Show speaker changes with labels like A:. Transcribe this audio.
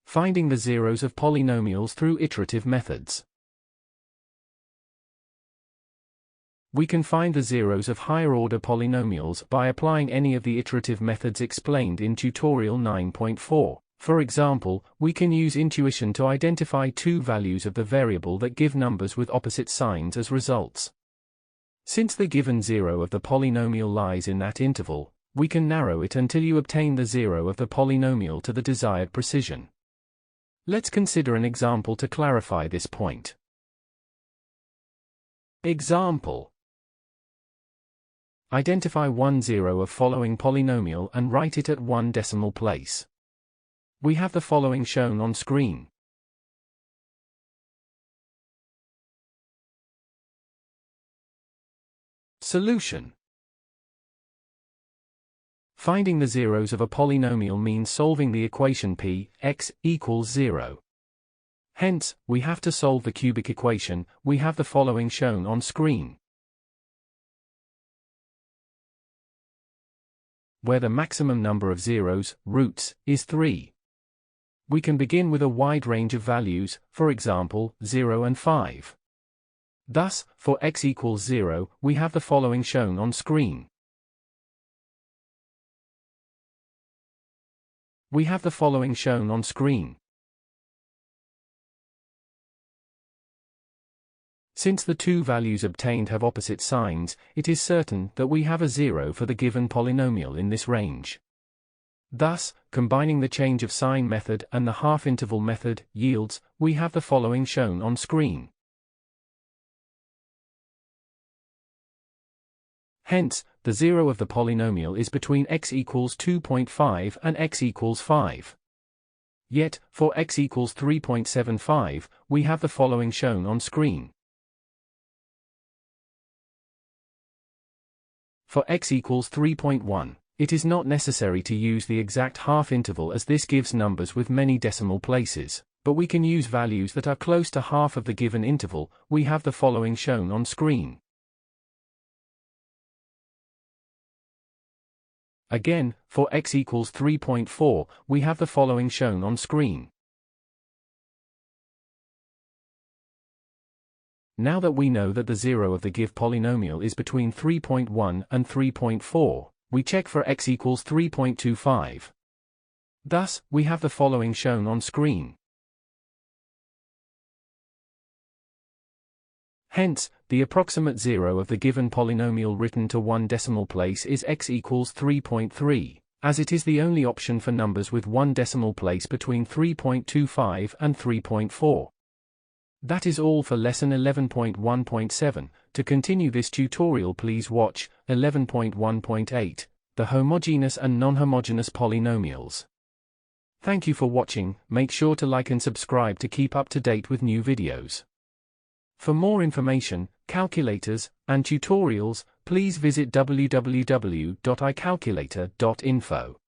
A: Finding the zeros of polynomials through iterative methods. We can find the zeros of higher-order polynomials by applying any of the iterative methods explained in tutorial 9.4. For example, we can use intuition to identify two values of the variable that give numbers with opposite signs as results. Since the given zero of the polynomial lies in that interval, we can narrow it until you obtain the zero of the polynomial to the desired precision. Let's consider an example to clarify this point. Example: identify one zero of following polynomial and write it at one decimal place. We have the following shown on screen. Solution: finding the zeros of a polynomial means solving the equation p, x, equals 0. Hence, we have to solve the cubic equation. We have the following shown on screen. Where the maximum number of zeros, roots, is 3. We can begin with a wide range of values, for example, 0 and 5. Thus, for x equals 0, we have the following shown on screen. We have the following shown on screen. Since the two values obtained have opposite signs, it is certain that we have a zero for the given polynomial in this range. Thus, combining the change of sign method and the half-interval method yields, we have the following shown on screen. Hence, the zero of the polynomial is between x equals 2.5 and x equals 5. Yet, for x equals 3.75, we have the following shown on screen. For x equals 3.1, it is not necessary to use the exact half-interval as this gives numbers with many decimal places, but we can use values that are close to half of the given interval. We have the following shown on screen. Again, for x equals 3.4, we have the following shown on screen. Now that we know that the zero of the give polynomial is between 3.1 and 3.4, we check for x equals 3.25. Thus, we have the following shown on screen. Hence, the approximate zero of the given polynomial written to one decimal place is x equals 3.3, as it is the only option for numbers with one decimal place between 3.25 and 3.4. That is all for lesson 11.1.7. To continue this tutorial, please watch 11.1.8, the homogeneous and non-homogeneous polynomials. Thank you for watching. Make sure to like and subscribe to keep up to date with new videos. For more information, calculators, and tutorials, please visit www.icalculator.info.